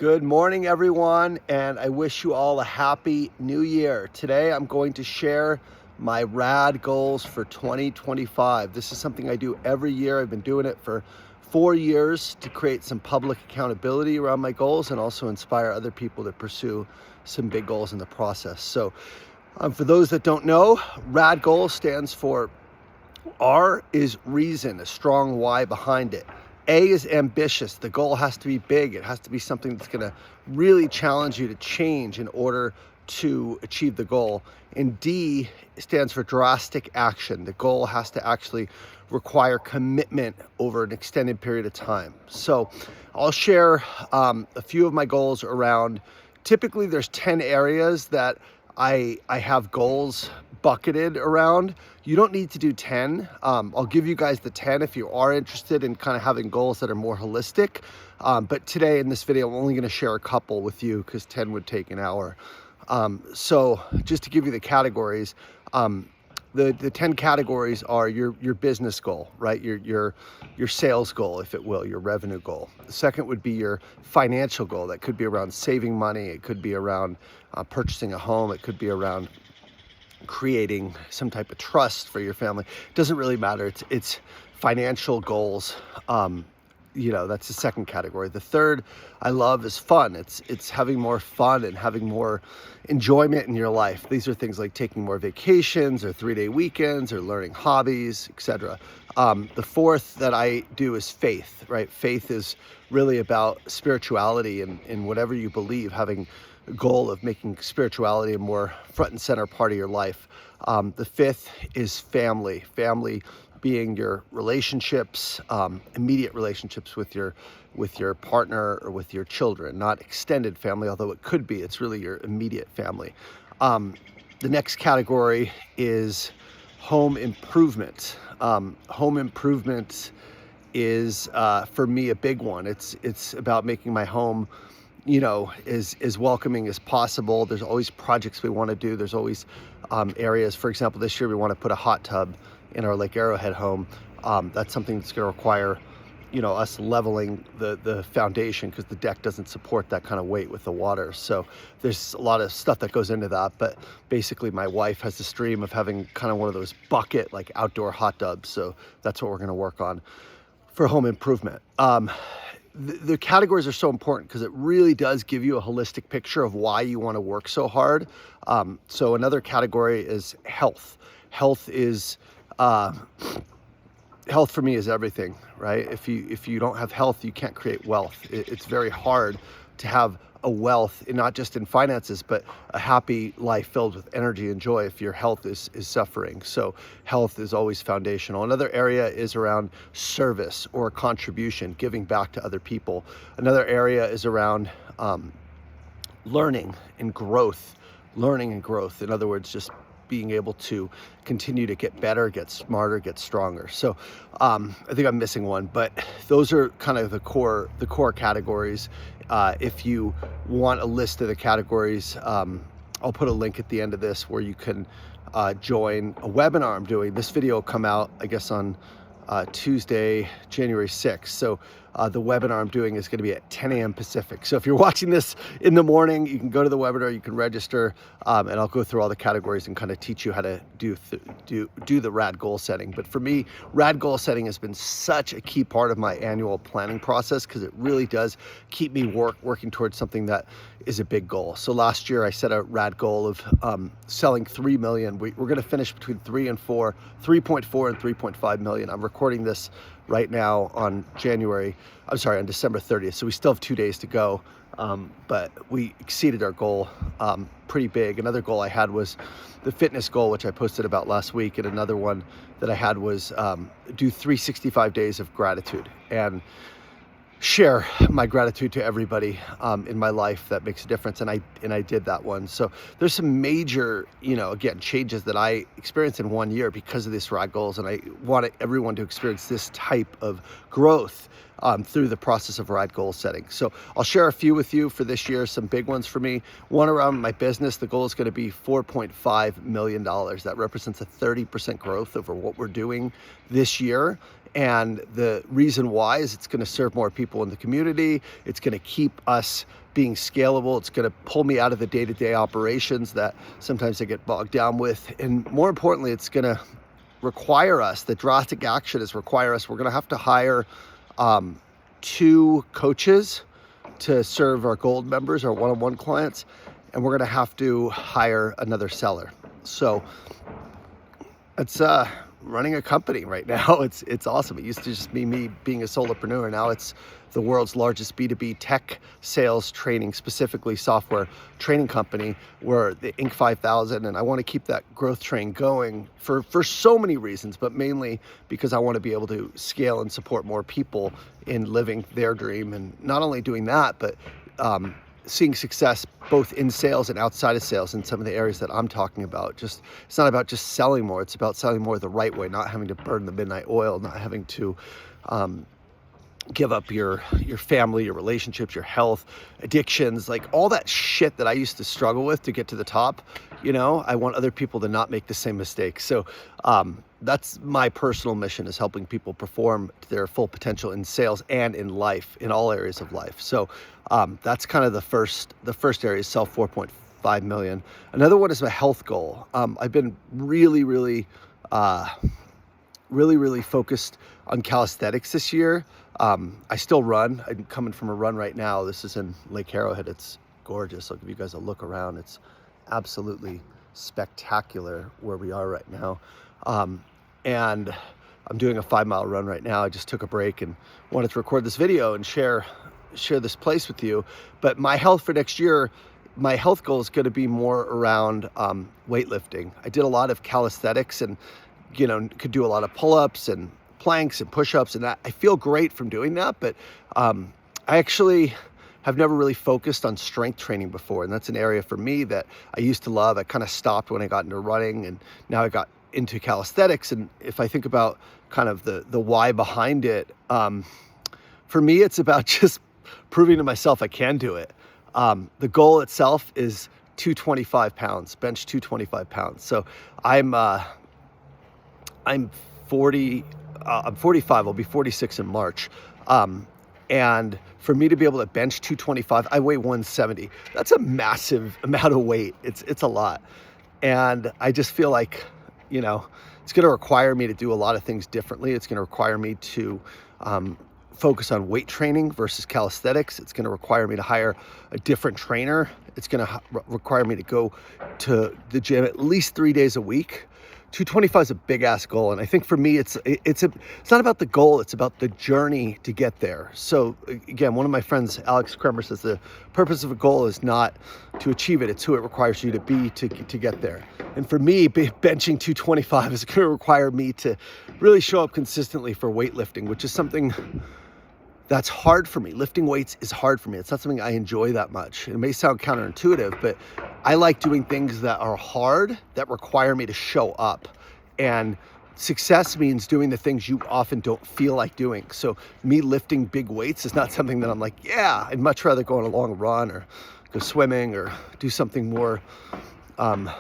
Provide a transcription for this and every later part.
Good morning, everyone, and I wish you all a happy new year. Today, I'm going to share my RAD goals for 2025. This is something I do every year. I've been doing it for 4 years to create some public accountability around my goals and also inspire other people to pursue some big goals in the process. So, for those that don't know, RAD goals stands for R is reason, a strong why behind it. A is ambitious. The goal has to be big. It has to be something that's going to really challenge you to change in order to achieve the goal. And D stands for drastic action. The goal has to actually require commitment over an extended period of time. So I'll share a few of my goals around, typically there's 10 areas that I have goals bucketed around. You don't need to do 10. I'll give you guys the 10 if you are interested in kind of having goals that are more holistic. But today in this video, I'm only going to share a couple with you because 10 would take an hour. So just to give you the categories, the 10 categories are your business goal, right? Your sales goal, if it will, your revenue goal. The second would be your financial goal. That could be around saving money. It could be around purchasing a home. It could be around creating some type of trust for your family. It doesn't really matter. It's financial goals. That's the second category. The third I love is fun. It's having more fun and having more enjoyment in your life. These are things like taking more vacations or 3-day weekends or learning hobbies, etc. The fourth that I do is faith, right? Faith is really about spirituality and whatever you believe, having a goal of making spirituality a more front and center part of your life. The fifth is family. Family being your relationships, immediate relationships with your partner or with your children, not extended family, although it could be. It's really your immediate family. The next category is home improvement. Home improvement is for me a big one. It's about making my home as welcoming as possible. There's always projects we want to do. There's always areas. For example, this year we want to put a hot tub in our Lake Arrowhead home. That's something that's going to require, us leveling the foundation because the deck doesn't support that kind of weight with the water. So there's a lot of stuff that goes into that. But basically, my wife has this dream of having kind of one of those bucket, like outdoor hot tubs. So that's what we're going to work on for home improvement. The categories are so important because it really does give you a holistic picture of why you want to work so hard. So another category is health. Health for me is everything, right? If you don't have health, you can't create wealth. It's very hard to have a wealth, not just in finances, but a happy life filled with energy and joy if your health is suffering. So health is always foundational. Another area is around service or contribution, giving back to other people. Another area is around learning and growth. In other words, just being able to continue to get better, get smarter, get stronger. So I think I'm missing one, but those are kind of the core categories. If you want a list of the categories, I'll put a link at the end of this where you can join a webinar I'm doing. This video will come out, I guess, on Tuesday, January 6th. So the webinar I'm doing is going to be at 10 a.m. Pacific. So if you're watching this in the morning, you can go to the webinar, you can register, and I'll go through all the categories and kind of teach you how to do the RAD goal setting. But for me, RAD goal setting has been such a key part of my annual planning process because it really does keep me working towards something that is a big goal. So last year I set a RAD goal of selling 3 million. We're going to finish between 3.4 and 3.5 million. I'm recording this right now on December 30th. So we still have 2 days to go. But we exceeded our goal pretty big. Another goal I had was the fitness goal, which I posted about last week. And another one that I had was do 365 days of gratitude and share my gratitude to everybody in my life that makes a difference. And I did that one. So there's some major, again, changes that I experienced in 1 year because of this RAD goals. And I want everyone to experience this type of growth through the process of RAD goal setting. So I'll share a few with you for this year, some big ones for me. One around my business, the goal is going to be $4.5 million. That represents a 30% growth over what we're doing this year. And the reason why is it's going to serve more people in the community. It's going to keep us being scalable. It's going to pull me out of the day-to-day operations that sometimes I get bogged down with. And more importantly, it's going to require us, the drastic action is require us, we're going to have to hire 2 coaches to serve our gold members, our one-on-one clients, and we're going to have to hire another seller. So it's running a company right now. It's awesome. It used to just be me being a solopreneur. Now it's the world's largest B2B tech sales training, specifically software training company. We're the Inc. 5000, and I want to keep that growth train going for so many reasons, but mainly because I want to be able to scale and support more people in living their dream. And not only doing that, but seeing success both in sales and outside of sales in some of the areas that I'm talking about. It's not about just selling more, it's about selling more the right way, not having to burn the midnight oil, not having to give up your family, your relationships, your health, addictions, like all that shit that I used to struggle with to get to the top. I want other people to not make the same mistakes. So that's my personal mission, is helping people perform to their full potential in sales and in life, in all areas of life. So that's kind of the first area is sell 4.5 million. Another one is my health goal. I've been really focused on calisthenics this year. I still run. I'm coming from a run right now. This is in Lake Arrowhead. It's gorgeous. I'll give you guys a look around. It's absolutely spectacular where we are right now. And I'm doing a 5-mile run right now. I just took a break and wanted to record this video and share this place with you. But my health for next year, my health goal is going to be more around weightlifting. I did a lot of calisthenics and could do a lot of pull-ups and planks and push-ups, and I feel great from doing that. But I actually have never really focused on strength training before, and that's an area for me that I used to love. I kind of stopped when I got into running, and now I got into calisthenics. And if I think about kind of the why behind it, for me, it's about just proving to myself I can do it. The goal itself is 225 pounds, bench 225 pounds. So I'm 40, I'm 45, I'll be 46 in March. And for me to be able to bench 225, I weigh 170. That's a massive amount of weight. It's a lot. And I just feel like, it's going to require me to do a lot of things differently. It's going to require me to focus on weight training versus calisthenics. It's going to require me to hire a different trainer. It's going to require me to go to the gym at least 3 days a week. 225 is a big ass goal. And I think for me, it's not about the goal. It's about the journey to get there. So again, one of my friends, Alex Kremer, says the purpose of a goal is not to achieve it. It's who it requires you to be to get there. And for me, benching 225 is going to require me to really show up consistently for weightlifting, which is something that's hard for me. Lifting weights is hard for me. It's not something I enjoy that much. It may sound counterintuitive, but I like doing things that are hard, that require me to show up. And success means doing the things you often don't feel like doing. So me lifting big weights is not something that I'm like, yeah, I'd much rather go on a long run or go swimming or do something more, more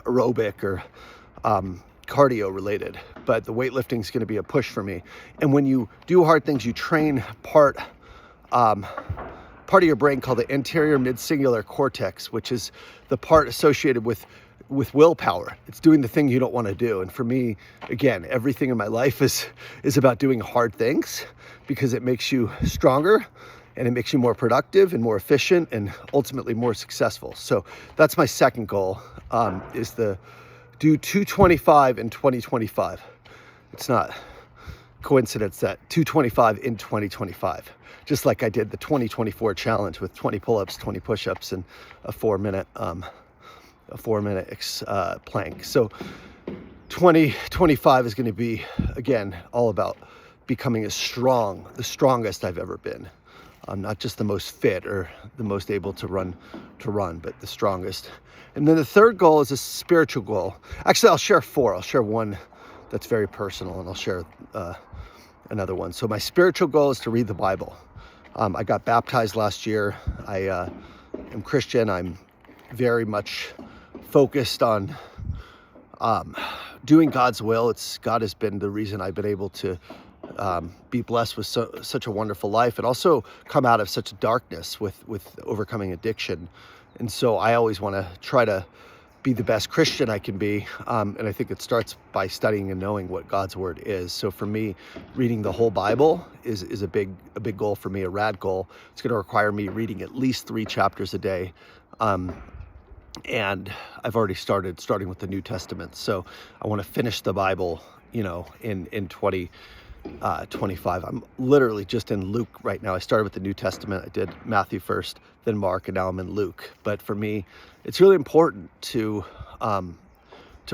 aerobic or cardio related. But the weightlifting is going to be a push for me. And when you do hard things, you train part of your brain called the anterior mid-cingulate cortex, which is the part associated with willpower. It's doing the thing you don't want to do. And for me, again, everything in my life is about doing hard things because it makes you stronger and it makes you more productive and more efficient and ultimately more successful. So that's my second goal, is the do 225 in 2025. It's not coincidence that 225 in 2025, just like I did the 2024 challenge with 20 pull-ups, 20 push-ups, and a 4-minute plank. So 2025 is going to be, again, all about becoming the strongest I've ever been. Not just the most fit or the most able to run, but the strongest. And then the third goal is a spiritual goal. Actually, I'll share 4. I'll share one that's very personal, and I'll share another one. So my spiritual goal is to read the Bible. I got baptized last year. I am Christian. I'm very much focused on doing God's will. God has been the reason I've been able to be blessed with such a wonderful life, and also come out of such darkness with overcoming addiction. And so I always want to try to be the best Christian I can be. And I think it starts by studying and knowing what God's word is. So for me, reading the whole Bible is a big goal for me, a RAD goal. It's going to require me reading at least 3 chapters a day. And I've already starting with the New Testament. So I want to finish the Bible, in 2025. I'm literally just in Luke right now. I started with the New Testament. I did Matthew first, then Mark, and now I'm in Luke. But for me, it's really important to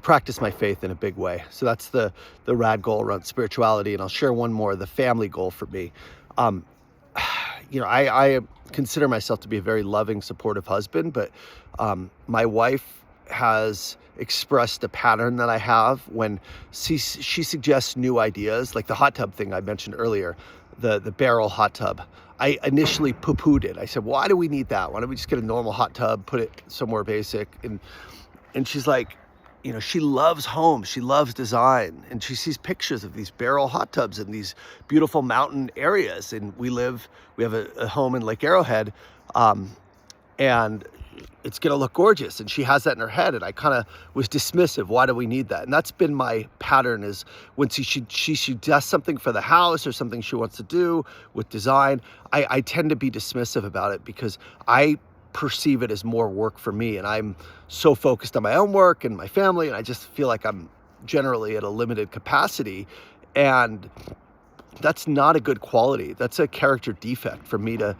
practice my faith in a big way. So that's the RAD goal around spirituality. And I'll share one more, the family goal for me. I consider myself to be a very loving, supportive husband, but my wife has expressed a pattern that I have when she suggests new ideas, like the hot tub thing I mentioned earlier, the barrel hot tub. I initially poo-pooed it. I said, why do we need that? Why don't we just get a normal hot tub, put it somewhere basic? And she's like, she loves home, she loves design, and she sees pictures of these barrel hot tubs in these beautiful mountain areas. And we have a home in Lake Arrowhead, and it's going to look gorgeous. And she has that in her head. And I kind of was dismissive. Why do we need that? And that's been my pattern, is when she does something for the house or something she wants to do with design, I tend to be dismissive about it because I perceive it as more work for me. And I'm so focused on my own work and my family. And I just feel like I'm generally at a limited capacity. And that's not a good quality. That's a character defect for me to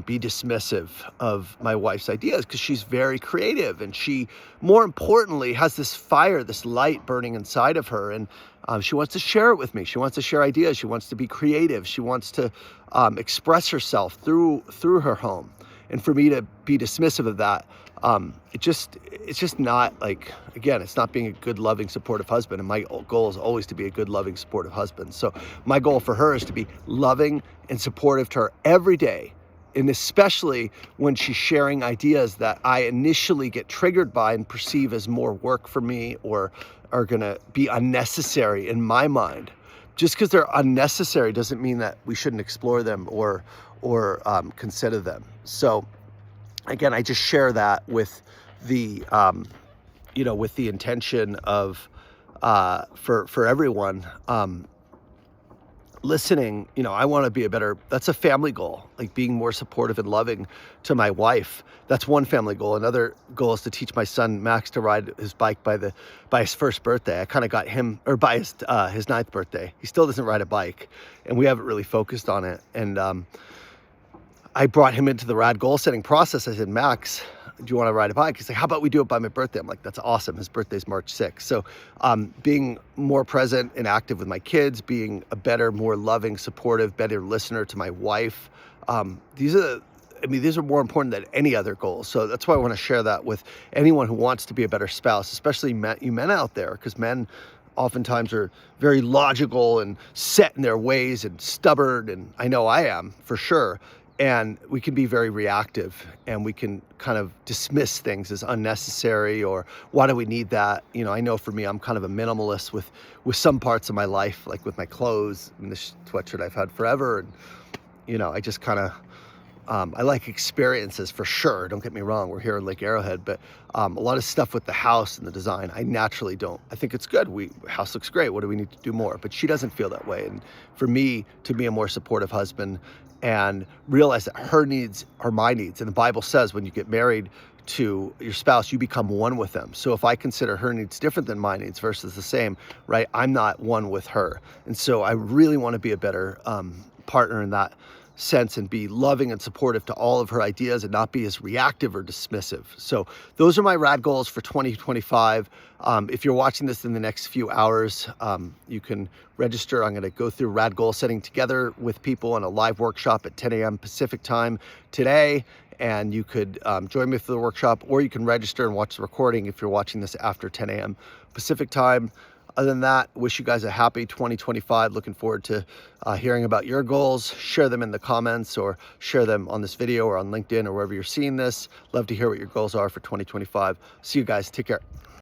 be dismissive of my wife's ideas, because she's very creative, and she, more importantly, has this fire, this light burning inside of her, and she wants to share it with me. She wants to share ideas. She wants to be creative. She wants to express herself through her home. And for me to be dismissive of that, it's just not, like, again, it's not being a good, loving, supportive husband. And my goal is always to be a good, loving, supportive husband. So my goal for her is to be loving and supportive to her every day. And especially when she's sharing ideas that I initially get triggered by and perceive as more work for me, or are going to be unnecessary in my mind. Just because they're unnecessary doesn't mean that we shouldn't explore them or consider them. So again, I just share that with the with the intention of for everyone listening. I want to be that's a family goal, like being more supportive and loving to my wife. That's one family goal. Another goal is to teach my son Max to ride his bike by his first birthday. I kind of got him, or by his 9th birthday. He still doesn't ride a bike, and we haven't really focused on it. And I brought him into the RAD goal setting process. I said, Max, do you want to ride a bike? He's like, how about we do it by my birthday? I'm like, that's awesome. His birthday's March 6th. So being more present and active with my kids, being a better, more loving, supportive, better listener to my wife. These are more important than any other goals. So that's why I want to share that with anyone who wants to be a better spouse, especially you men out there, because men oftentimes are very logical and set in their ways and stubborn. And I know I am, for sure. And we can be very reactive, and we can kind of dismiss things as unnecessary, or why do we need that? I know for me, I'm kind of a minimalist with some parts of my life, like with my clothes and this sweatshirt I've had forever. And, I just kind of, I like experiences, for sure. Don't get me wrong. We're here in Lake Arrowhead, but a lot of stuff with the house and the design, I naturally don't. I think it's good. House looks great. What do we need to do more? But she doesn't feel that way. And for me to be a more supportive husband and realize that her needs are my needs. And the Bible says when you get married to your spouse, you become one with them. So if I consider her needs different than my needs versus the same, right, I'm not one with her. And so I really want to be a better partner in that sense, and be loving and supportive to all of her ideas, and not be as reactive or dismissive. So those are my RAD goals for 2025. If you're watching this in the next few hours, you can register. I'm going to go through RAD goal setting together with people in a live workshop at 10 a.m. Pacific time today. And you could join me for the workshop, or you can register and watch the recording if you're watching this after 10 a.m. Pacific time. Other than that, wish you guys a happy 2025. Looking forward to hearing about your goals. Share them in the comments, or share them on this video, or on LinkedIn, or wherever you're seeing this. Love to hear what your goals are for 2025. See you guys. Take care.